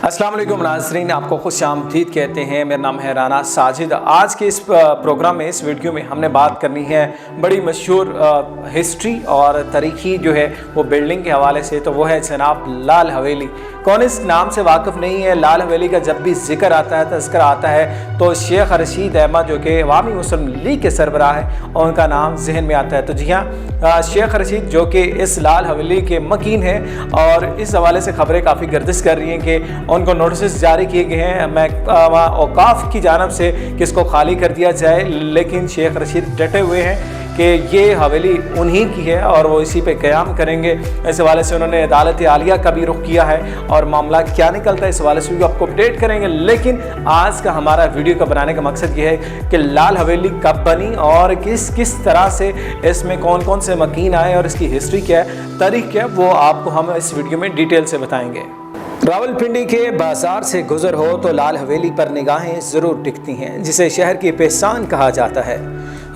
अस्सलाम वालेकुम नाज़रीन, आपको खुश आमदीद कहते हैं। मेरा नाम है राना साजिद। आज के इस प्रोग्राम में, इस वीडियो में हमने बात करनी है बड़ी मशहूर हिस्ट्री और तारीखी जो है वो बिल्डिंग के हवाले से। तो वो है जनाब लाल हवेली। कौन इस नाम से वाकिफ़ नहीं है? लाल हवेली का जब भी जिक्र आता है, तज़किरा आता है, तो शेख रशीद अहमद जो कि अवामी मुस्लिम लीग के सरबराह है, और उनका नाम जहन में आता है। तो जी हाँ, शेख रशीद जो कि इस लाल हवेली के मकीन हैं, और इस हवाले से खबरें काफ़ी गर्दिश कर रही हैं कि उनको नोटिस जारी किए गए हैं औकाफ की जानब से कि इसको खाली कर दिया जाए। लेकिन शेख रशीद डटे हुए हैं कि ये हवेली उन्हीं की है और वो इसी पे क़याम करेंगे। इस हवाले से उन्होंने अदालत आलिया का भी रुख किया है, और मामला क्या निकलता है इस हवाले से भी आपको अपडेट करेंगे। लेकिन आज का हमारा वीडियो का बनाने का मकसद ये है कि लाल हवेली कब बनी और किस किस तरह से इसमें कौन कौन से मकीन आए और इसकी हिस्ट्री क्या है, तारीख क्या है, वो आपको हम इस वीडियो में डिटेल से बताएंगे। रावलपिंडी के बाजार से गुजर हो तो लाल हवेली पर निगाहें ज़रूर टिकती हैं, जिसे शहर की पहचान कहा जाता है।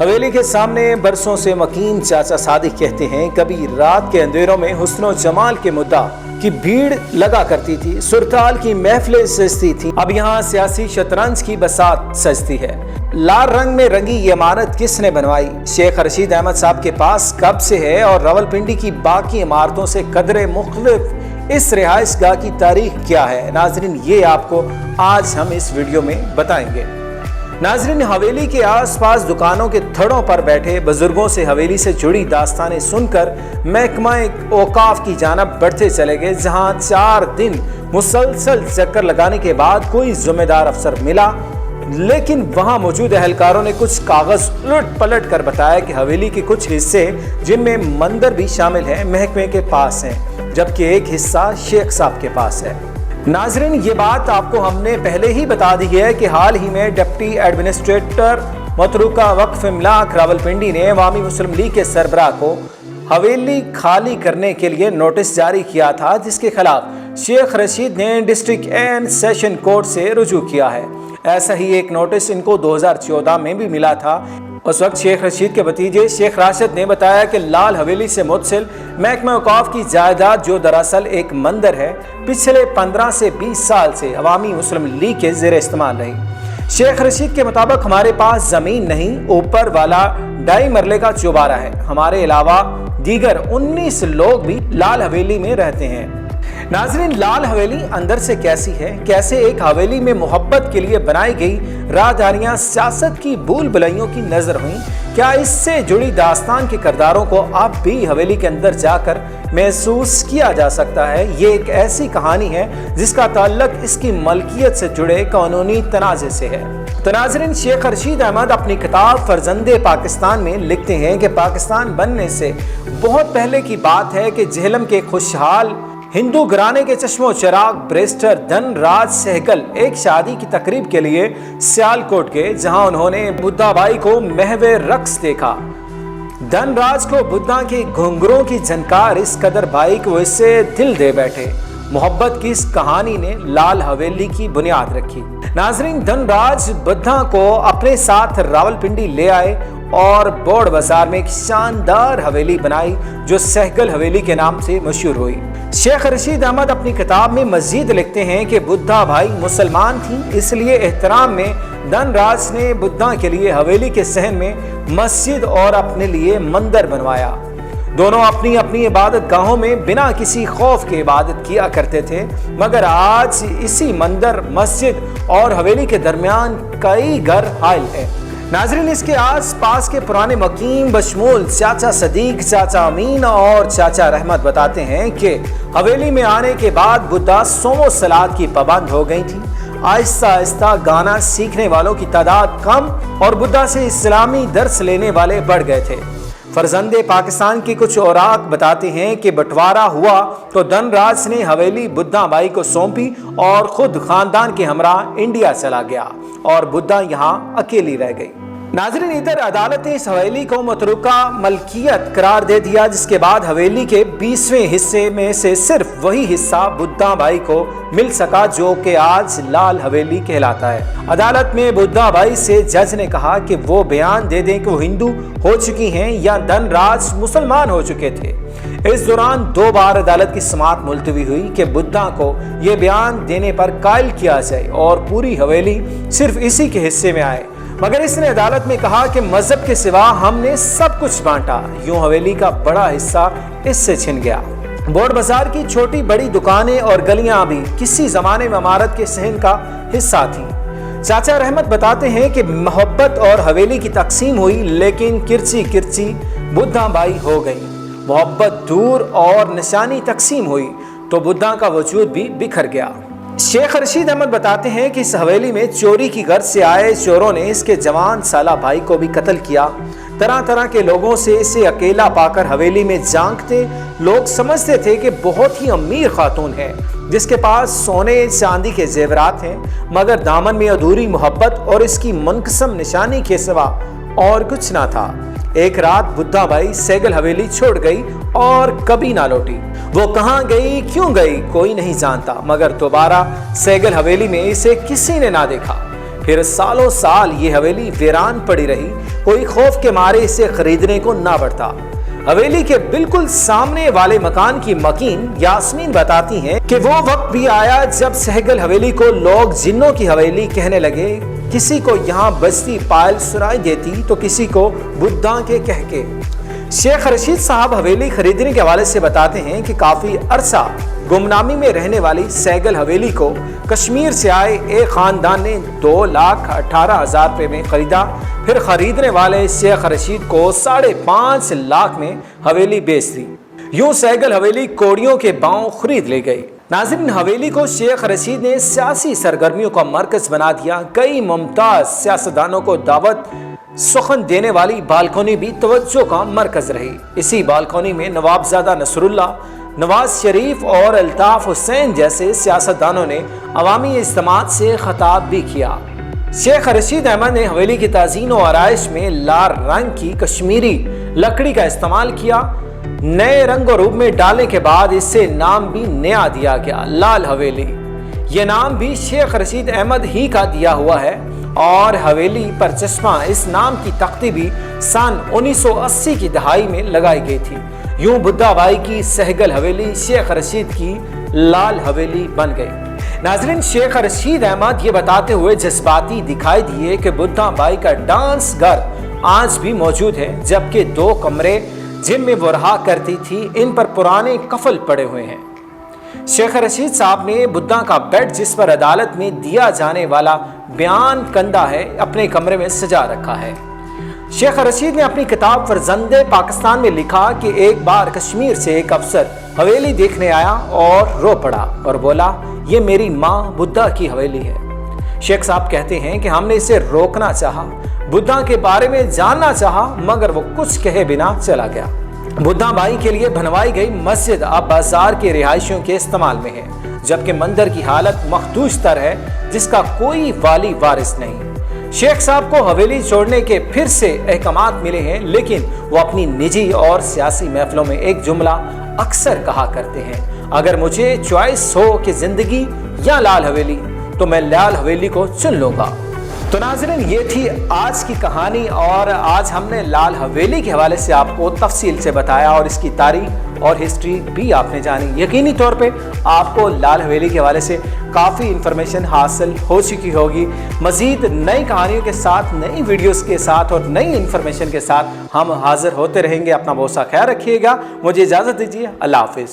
हवेली के सामने बरसों से मकीन चाचा सादिक कहते हैं, कभी रात के अंधेरों में हुस्नो जमाल के मुद्दा की भीड़ लगा करती थी, सुरताल की महफिलें सजती थी, अब यहाँ सियासी शतरंज की बसात सजती है। लाल रंग में रंगी ये इमारत किसने बनवाई? शेख रशीद अहमद साहब के पास कब से है, और रावलपिंडी की बाकी इमारतों से कदरे मुख्तलिफ इस रिहाइश गाह की तारीख क्या है? नाजरीन, ये आपको आज हम इस वीडियो में बताएंगे। नाजरीन, हवेली के आसपास दुकानों के थड़ों पर बैठे बुजुर्गों से हवेली से जुड़ी दास्तानें सुनकर महकमा औकाफ की जानब बढ़ते चले गए, जहां 4 दिन मुसलसल चक्कर लगाने के बाद कोई जिम्मेदार अफसर मिला। लेकिन वहां मौजूद एहलकारों ने कुछ कागज उलट पलट कर बताया कि हवेली के कुछ हिस्से, जिनमें मंदिर भी शामिल है, महकमे के पास हैं, जबकि एक हिस्सा शेख साहब के पास है। नाजरीन, ये बात आपको हमने पहले ही बता दी है कि हाल ही में डिप्टी एडमिनिस्ट्रेटर मतरूका वक्फ इमलाक रावलपिंडी ने अवामी मुस्लिम लीग के सरबराह को हवेली खाली करने के लिए नोटिस जारी किया था, जिसके खिलाफ शेख रशीद ने डिस्ट्रिक्ट एंड सेशन कोर्ट से रुजू किया है। ऐसा ही एक नोटिस इनको 2014 में भी मिला था। उस वक्त शेख रशीद के भतीजे शेख राशिद ने बताया कि लाल हवेली से मुतसिल महकमा औकाफ की जायदाद, जो दरअसल एक मंदिर है, पिछले 15 से 20 साल से अवामी मुस्लिम लीग के ज़ेर इस्तेमाल रही। शेख रशीद के मुताबिक हमारे पास ज़मीन नहीं, ऊपर वाला 2.5 मरले का चौबारा है। हमारे अलावा दीगर 19 लोग भी लाल हवेली में रहते हैं। नाजरीन, लाल हवेली अंदर से कैसी है? कैसे एक हवेली में मोहब्बत के लिए बनाई गई राहदारियां सियासत की भूल भुलैयों की नजर हुई? क्या इससे जुड़ी दास्तान के किरदारों को अब भी हवेली के अंदर जाकर महसूस किया जा सकता है? ये एक ऐसी कहानी है जिसका ताल्लुक इसकी मलकियत से जुड़े कानूनी तनाज़े से है। तो नाजरीन, शेख रशीद अहमद अपनी किताब फर्जंदे पाकिस्तान में लिखते हैं कि पाकिस्तान बनने से बहुत पहले की बात है कि झेलम के खुशहाल हिंदू घराने के चश्मो चिराग बैरिस्टर धनराज सहगल एक शादी की तकरीब के लिए सियालकोट गए, जहां उन्होंने बुद्धा भाई को महवे रक्स देखा। धनराज को बुद्धा के घुंघरों की झनकार इस कदर भाई को इससे दिल दे बैठे। मोहब्बत की इस कहानी ने लाल हवेली की बुनियाद रखी। नाजरीन, धनराज बुद्धा को अपने साथ रावलपिंडी ले आए और बोर्ड बाजार में एक शानदार हवेली बनाई, जो सहगल हवेली के नाम से मशहूर हुई। शेख रशीद अहमद अपनी किताब में मजीद लिखते हैं कि बुद्धा भाई मुसलमान थी, इसलिए एहतराम में धनराज ने बुद्धा के लिए हवेली के सहन में मस्जिद और अपने लिए मंदिर बनवाया। दोनों अपनी अपनी इबादत गाहों में बिना किसी खौफ के इबादत किया करते थे, मगर आज इसी मंदिर, मस्जिद और हवेली के दरमियान कई घर हायल है। नाजरीन, इसके आस पास के पुराने मकीम बशमूल चाचा सदीक, चाचा अमीन और चाचा रहमत बताते हैं कि हवेली में आने के बाद बुद्धा सोमो सलात की पाबंद हो गई थी। आहिस्ता आहिस्ता गाना सीखने वालों की तादाद कम और बुद्धा से इस्लामी दर्स लेने वाले बढ़ गए थे। फर्जंदे पाकिस्तान की कुछ औराक बताते हैं कि बंटवारा हुआ तो धनराज ने हवेली बुद्धा भाई को सौंपी और खुद खानदान के हमरा इंडिया चला गया और बुद्धा यहाँ अकेली रह गई। नाजरीन, इधर अदालत ने इस हवेली को मतरूका मलकियत करार दे दिया, जिसके बाद हवेली के 20वें हिस्से में से सिर्फ वही हिस्सा बुद्धा भाई को मिल सका जो कि आज लाल हवेली कहलाता है। अदालत में बुद्धा भाई से जज ने कहा कि वो बयान दे दें कि वो हिंदू हो चुकी हैं या धनराज मुसलमान हो चुके थे। اس دوران 2 بار عدالت کی سماعت ملتوی ہوئی کہ بدھا کو یہ بیان دینے پر قائل کیا جائے اور پوری حویلی صرف اسی کے حصے میں آئے، مگر اس نے عدالت میں کہا کہ مذہب کے سوا ہم نے سب کچھ بانٹا۔ یوں حویلی کا بڑا حصہ اس سے چھن گیا۔ بورڈ بازار کی چھوٹی بڑی دکانیں اور گلیاں بھی کسی زمانے میں عمارت کے صحن کا حصہ تھیں۔ چاچا رحمت بتاتے ہیں کہ محبت اور حویلی کی تقسیم ہوئی، لیکن کرچی کرچی بدھا بائی ہو گئی۔ محبت دور اور نشانی تقسیم ہوئی تو بدھا کا وجود بھی بکھر گیا۔ شیخ رشید احمد بتاتے ہیں کہ اس حویلی میں چوری کی غرض سے آئے چوروں نے اس کے جوان سالہ بھائی کو بھی قتل کیا۔ طرح طرح کے لوگوں سے اسے اکیلا پا کر حویلی میں جھانکتے لوگ سمجھتے تھے کہ بہت ہی امیر خاتون ہے جس کے پاس سونے چاندی کے زیورات ہیں، مگر دامن میں ادھوری محبت اور اس کی منقسم نشانی کے سوا اور کچھ نہ تھا۔ ایک رات بدھا بائی سہگل حویلی چھوڑ گئی اور کبھی نہ لوٹی۔ وہ کہاں گئی، کیوں گئی، کوئی نہیں جانتا، مگر دوبارہ سہگل حویلی میں اسے کسی نے نہ دیکھا۔ پھر سالوں سال یہ حویلی ویران پڑی رہی، کوئی خوف کے مارے اسے خریدنے کو نہ بڑھتا۔ حویلی کے بالکل سامنے والے مکان کی مکین یاسمین بتاتی ہیں کہ وہ وقت بھی آیا جب سہگل حویلی کو لوگ جنوں کی حویلی کہنے لگے۔ کسی کو یہاں بجتی پائل سنائی دیتی تو کسی کو بدھا کے کہہ کے۔ شیخ رشید صاحب حویلی خریدنے کے حوالے سے بتاتے ہیں کہ کافی عرصہ گمنامی میں رہنے والی سہگل حویلی کو کشمیر سے آئے ایک خاندان نے 2,18,000 روپے میں خریدا۔ پھر خریدنے والے شیخ رشید کو 5.5 لاکھ میں حویلی بیچ دی۔ یوں سہگل حویلی کوڑیوں کے باؤں خرید لے گئی۔ ناظرین، حویلی کو شیخ رشید نے سیاسی سرگرمیوں کا مرکز بنا دیا۔ کئی ممتاز سیاستدانوں کو دعوت سخن دینے والی بالکونی بھی توجہ کا مرکز رہی۔ اسی بالکونی میں نوابزادہ نصر اللہ، نواز شریف اور الطاف حسین جیسے سیاستدانوں نے عوامی اجتماعات سے خطاب بھی کیا۔ شیخ رشید احمد نے حویلی کی تزئین و آرائش میں لال رنگ کی کشمیری لکڑی کا استعمال کیا۔ نئے رنگ و روپ میں ڈالنے کے بعد اس سے نام بھی نیا دیا گیا، لال حویلی۔ یہ نام بھی شیخ رشید احمد ہی کا دیا ہوا ہے اور حویلی پر چشمہ اس نام کی تختی بھی سن 1980 کی دہائی میں لگائی گئی تھی۔ یوں بدھا بائی کی سہگل حویلی شیخ رشید کی لال حویلی بن گئی۔ ناظرین، شیخ رشید احمد یہ بتاتے ہوئے جذباتی دکھائی دیے کہ بدھا بائی کا ڈانس گھر آج بھی موجود ہے، جبکہ 2 کمرے جن میں وہ رہا کرتی تھی ان پر پرانے کفل پڑے ہوئے ہیں۔ شیخ رشید صاحب نے بدھا کا بیڈ جس پر عدالت میں دیا جانے والا بیان کندہ ہے اپنے کمرے میں سجا رکھا ہے۔ شیخ رشید نے اپنی کتاب فرزند پاکستان میں لکھا کہ ایک بار کشمیر سے ایک افسر حویلی دیکھنے آیا اور رو پڑا اور بولا، یہ میری ماں بدھا کی حویلی ہے۔ شیخ صاحب کہتے ہیں کہ ہم نے اسے روکنا چاہا، بدھا کے بارے میں جاننا چاہا، مگر وہ کچھ کہے بنا چلا گیا۔ بدھا بائی کے لیے بنوائی گئی مسجد اب بازار کے رہائشیوں کے استعمال میں ہے، جبکہ مندر کی حالت مخدوش تر ہے جس کا کوئی والی وارث نہیں۔ شیخ صاحب کو حویلی چھوڑنے کے پھر سے احکامات ملے ہیں، لیکن وہ اپنی نجی اور سیاسی محفلوں میں ایک جملہ اکثر کہا کرتے ہیں، اگر مجھے چوائس ہو کہ زندگی یا لال حویلی تو میں لال حویلی کو چن لوں گا۔ تو ناظرین، یہ تھی آج کی کہانی اور آج ہم نے لال حویلی کے حوالے سے آپ کو تفصیل سے بتایا اور اس کی تاریخ اور ہسٹری بھی آپ نے جانی۔ یقینی طور پہ آپ کو لال حویلی کے حوالے سے کافی انفارمیشن حاصل ہو چکی ہوگی۔ مزید نئی کہانیوں کے ساتھ، نئی ویڈیوز کے ساتھ اور نئی انفارمیشن کے ساتھ ہم حاضر ہوتے رہیں گے۔ اپنا بہت سا خیال رکھیے گا۔ مجھے اجازت دیجیے، اللہ حافظ۔